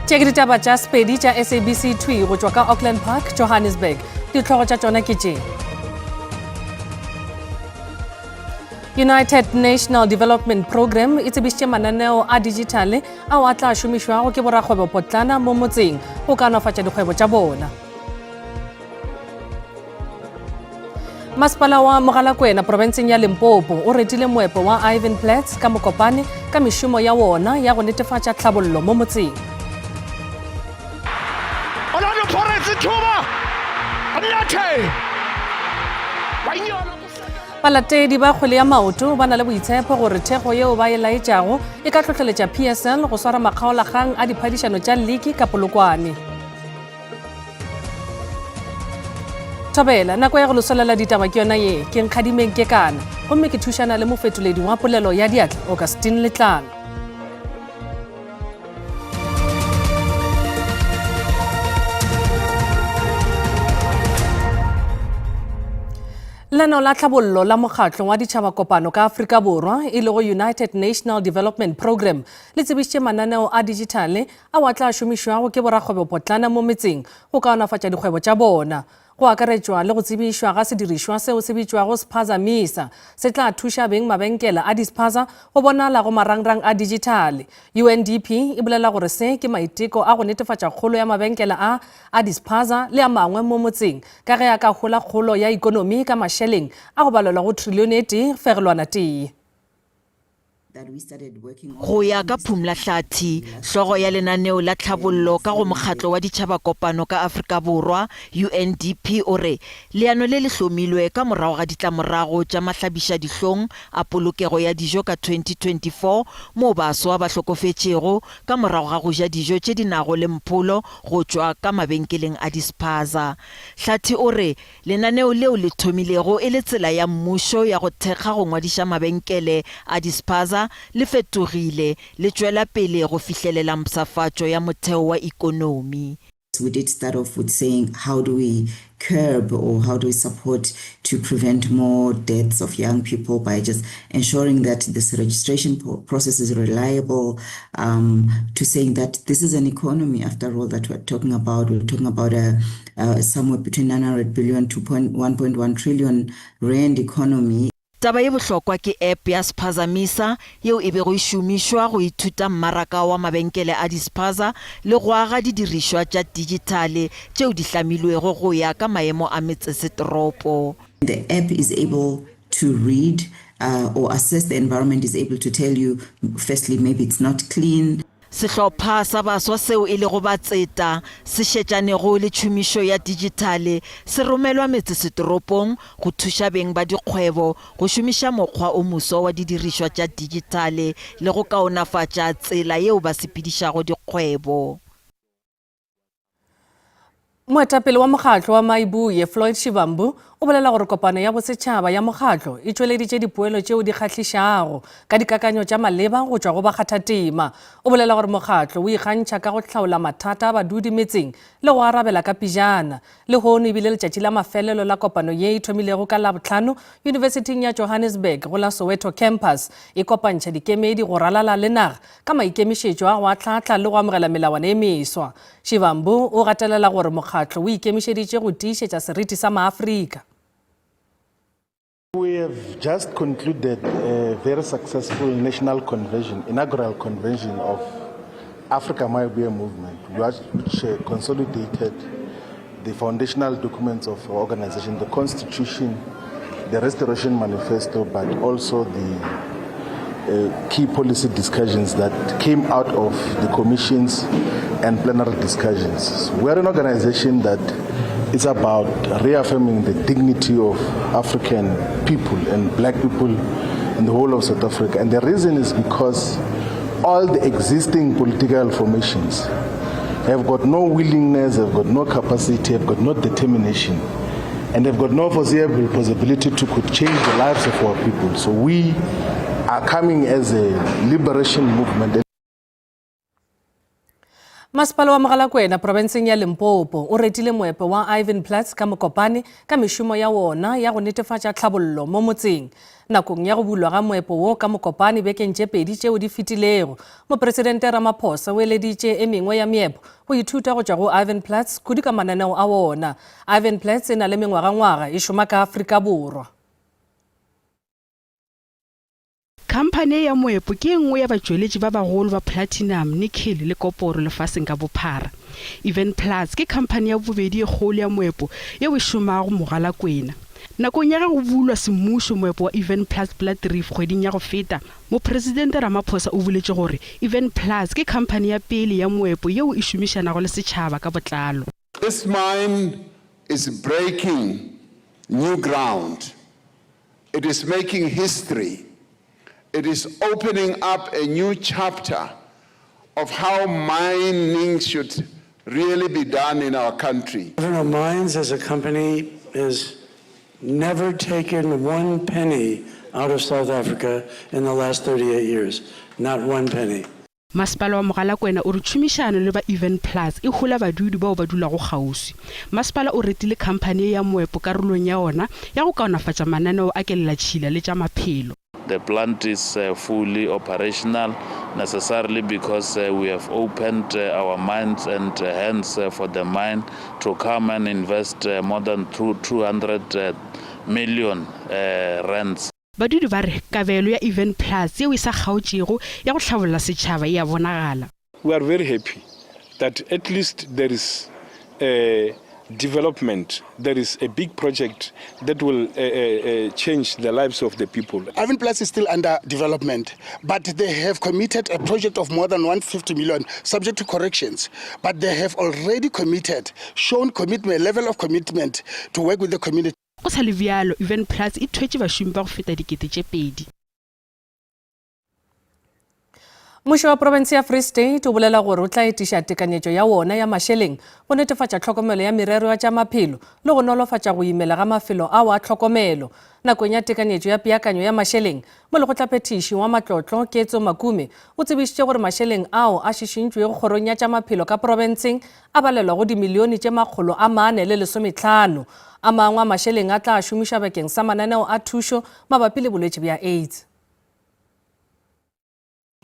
Tšea ditaba tša Sepedi tša SABC 2 go tšwa ka Auckland Park, Johannesburg. Ditlhogo tša tšona ke tše. United National Development Program e tsebišitše mananeo a digitale ao a tla šomišwago ke borakgwebo potlana mo motseng go kaonafatša dikgwebo tša bona. Masepala wa Mogalakwena provinseng ya Limpopo o retile moepo wa Ivan Platts ka Mokopane ka mešomo ya wona ya go netefatša tlhabollo mo motseng. Balatedi ba kgwele ya maoto ba na le boitshepo gore thego yeo ba e laetšago e ka tlhotlheletša PSL go swara makgaolakgang a diphadišano tša league ka Polokwane. Thobela, nako ya go losolela ditaba ke yona ye, ke Nkgadimeng ke kana, gomme ke thušana le mofetoledi wa polelo ya diatla, Augustine Letlalo. Leno la tlhabollo la mokgatlo wa ditšhabakopano ka Afrika Borwa e le go United National Development Program le tsebišitše mananeo a digitale ao a tla šomišwago ke borakgwebo potlana mo metseng go kaonafatša dikgwebo tša bona. Go akaretšwa le go tsebišwa ga sedirišwa seo se bitšwago Spaza Misa se tla thuša beng mabenkele a dispaza go bonala go marangrang a digitale. UNDP e bolela gore se ke maiteko a go netefatša kgolo ya mabenkele a dispaza le a mangwe mo motseng ka ge a ka gola kgolo ya ikonomi ka mašeleng a go balelwa go trilione tee fegelwana tee. Go ya ka Phumla Hlathi, hlogo ya lenaneo la tlhabollo ka go mokgatlo wa ditšhabakopano ka Afrika Borwa UNDP o re leano le le hlomilwe ka morago ga ditlamorago tša mahlabiša dihlong a polokego ya dijo ka 2024 moo baswa ba hlokofetšego ka morago ga go ja dijo tše di nago le mpholo go tšwa ka mabenkeleng a dispaza. Hlathi o re lenaneo leo le thomilego e le tsela ya mmušo ya go thekga go ngwadiša mabenkele a dispaza le fetogile le tšwela pele go fihlelela mpsafatšo ya motheo wa ikonomi. We did start off with saying how do we curb or how do we support to prevent more deaths of young people by just ensuring that this registration process is reliable, to saying that this is an economy after all that we're talking about. We're talking about somewhere between 900 billion to 1.1 trillion rand economy. Taba ye bohlokwa ke app ya Spaza Misa yeo e bego e šomišwa go ithuta mmaraka wa mabenkele a dispaza le go aga didirišwa tša digitale tšeo di hlamilwego go ya ka maemo a metsesetoropo. The app is able to read or assess the environment, is able to tell you firstly maybe it's not clean. Sehlopha sa baswa seo e le go ba tseta se šetšanego le tšhomišo ya digitale se romelwa metsesetoropong go thuša beng ba dikgwebo go šomiša mokgwa o moso wa didirišwa tša digitale le go kaonafatša tsela yeo ba sepedišago dikgwebo. Moetapele wa mokgatlo wa Maibuye Floyd Shivambu o bolela gore kopano ya bosetšhaba ya mokgatlo e tšweleditše dipoelo tšeo di kgahlešago ka dikakanyo tša maleba go tšwa go bakgathatema. O bolela gore mokgatlo o ikgantšha ka go hlaola mathata a badudi metseng le go arabela ka pijana. Le hono ebile letšatši la mafelelo la kopano ye e thomilego ka Labohlano Universiting ya Johannesburg go la Soweto campus e kopantšha dikemedi go ralala le naga ka maikemišetšo a go ahlahla le go amogela melawana e meswa. Shivambu o gatelela gore mokgatlo o ikemišeditše go tiišetša seriti sa maAfrika. We have just concluded a very successful national convention, inaugural convention of Africa Maibuye movement, which consolidated the foundational documents of our organization, the constitution, the restoration manifesto, but also the key policy discussions that came out of the commissions and plenary discussions. We're an organization that is about reaffirming the dignity of African people and black people in the whole of South Africa. And the reason is because all the existing political formations have got no willingness, have got no capacity, have got no determination, and have got no foreseeable possibility to could change the lives of our people. So we are coming as a liberation movement. Masepala wa Mogalakwena provinseng ya Limpopo o retile moepo wa Ivan Platz ka Mokopane ka mešomo ya wona ya go netefatša tlhabollo mo motseng. Nakong ya go bulwa ga moepo wo ka Mokopane bekeng tše pedi tšeo di fetilego, Mopresidente Ramaphosa o eleditše e mengwe ya meepo go ithuta go tšwa go Ivan Platz kudi ka mananeo a wona. Ivan Platz e na le mengwaga e šoma ka Afrika Borwa. Khamphane ya moepo ke nngwe ya batšweletši ba bagolo ba platinum, nickel le koporo lefaseng ka bophara. Ivan Platz ke khamphane ya bobedi e kgolo ya moepo yeo e šomago Mogalakwena. Nakong ya go bulwa semmušo moepo wa Ivan Platz Blood Reef kgweding ya go feta, Mopresidente Ramaphosa o boletše gore Ivan Platz ke khamphane ya pele ya moepo yeo e šomišanago le setšhaba ka botlalo. This mine is breaking new ground. It is making history. It is opening up a new chapter of how mining should really be done in our country. Governor Mines as a company has never taken 1 penny out of South Africa in the last 38 years. Not 1 penny. Masepala wa Mogalakwena o re tšhomišano le ba Ivan Platz e gola badudi bao ba dulago kgauswi. Masepala o retile khamphane ya moepo karolong ya ona ya go kaonafatša mananeo a kelela-tšhila le tša maphelo. The plant is fully operational, necessarily because we have opened our mines and hence for the mine to come and invest more than 200 million rands. Badudi ba re kabelo ya Ivan Platz yeo e sa kgaotšego ya go tlhabolola setšhaba e a bonagala. We are very happy that at least there is development. There is a big project that will change the lives of the people. Ivan Platz is still under development, but they have committed a project of more than 150 million, subject to corrections. But they have already committed, shown commitment, level of commitment to work with the community. Go sa le bjalo, Ivan Platz e thwetše bašomi ba go feta dikete tše pedi. Mmušo wa province ya Free State o bolela gore o tla etiša tekanyetšo ya wona ya mašeleng go netefatša tlhokomelo ya merero ya tša maphelo le go nolofatša go imela ga mafelo ao a tlhokomelo. Nakong ya tekanyetšo ya peakanyo ya mašeleng mo lekgotlaphethiši wa matlotlo Ketso Makume o tsebišitše gore mašeleng ao a šišintšwego kgorong ya tša maphelo ka provinseng a balelwa go dimilione tše 415. A mangwe a mašeleng a tla šomiša bakeng sa mananeo a thušo mabapi le bolwetši bja AIDS.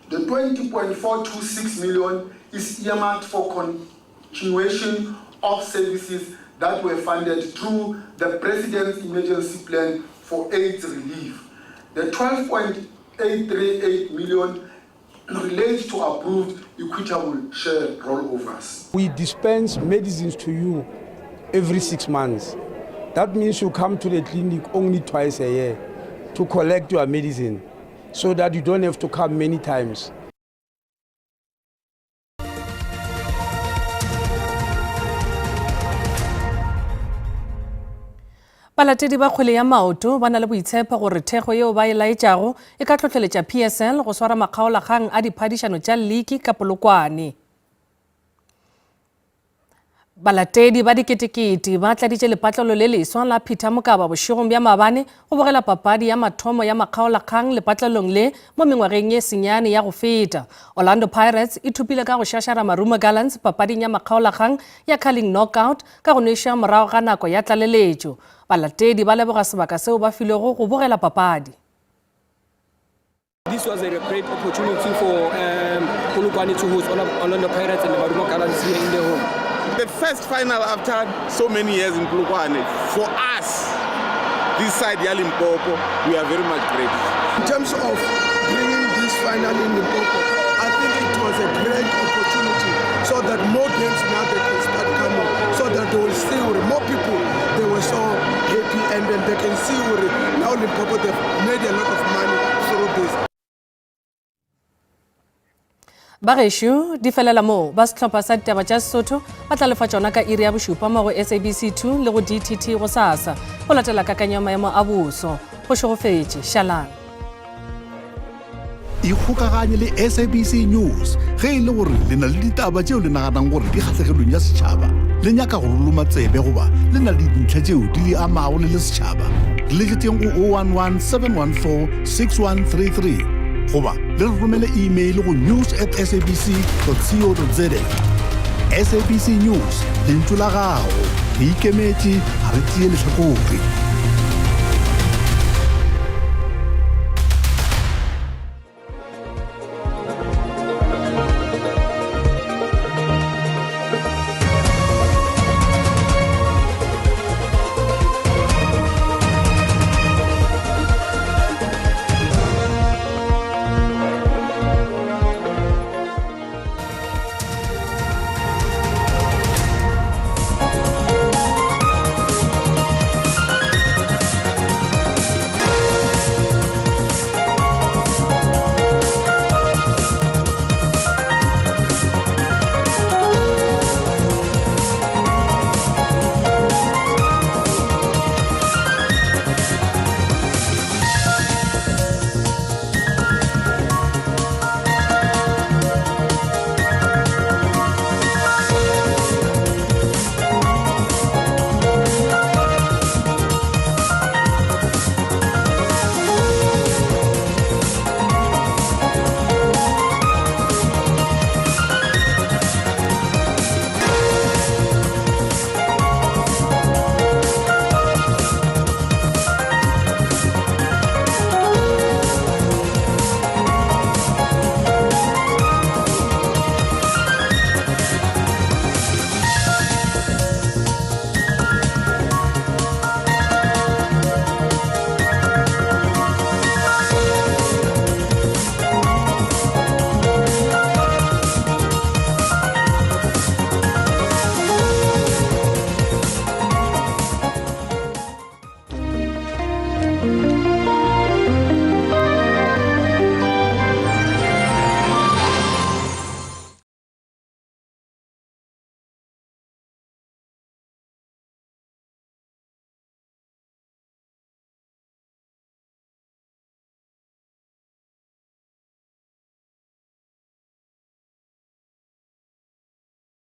The 20.426 million is earmarked for continuation of services that were funded through the President's Emergency Plan for AIDS relief. The 12.838 million relates to approved equitable share rollovers. We dispense medicines to you every 6 months. That means you come to the clinic only twice a year to collect your medicine, so that you don't have to come many times. Balatedi ba kgwele ya maoto ba na le boitshepo gore thego yeo ba e laetšago e ka tlhotlheletša PSL go swara makgaolakgang a diphadišano tša league ka Polokwane. Balatedi ba diketekete ba tladitše lepatlelo le leswa la Peter Mokaba bošegong bja Mabane go bogela papadi ya mathomo ya makgaolakgang lepatlelong le mo mengwageng ye senyane ya go feta. Orlando Pirates e thupile ka go šašara Marumo Gallants papading ya makgaolakgang ya Carling Knockout ka go neša morago ga nako ya tlaleletšo. Balatedi ba leboga sebaka seo ba filego go bogela papadi. This was a great opportunity for Polokwane to host Orlando Pirates and the Marumo Gallants here in the home. The first final after so many years in Polokwane, for us, this side ya Limpopo, we are very much grateful. In terms of bringing this final in Limpopo, I think it was a great opportunity so that more games now they can start coming, so that they will see more people. They were so happy, and then they can see now Limpopo they've made a lot of money through this. Bageshu di felela mo ba setlhopha sa ditaba tša Sesotho ba tla lefa tšona ka iri ya bošupa mo go SABC2 le go DTT go sasa go latela kakanyo maemo a boso go šogofetše Shalane. Ikgokaganye le SABC News ge e le gore le na le ditaba tšeo le naganang gore di kgatlhegelong ya setšhaba le nyaka go loloma tsebe goba le na le dintlha tšeo di le amago le setšhaba le letšeng go 011 714 6133 goba le romele email go news@sabc.co.za. SABC News le ntlo la gago re ikemetse ga re tšee lehlakore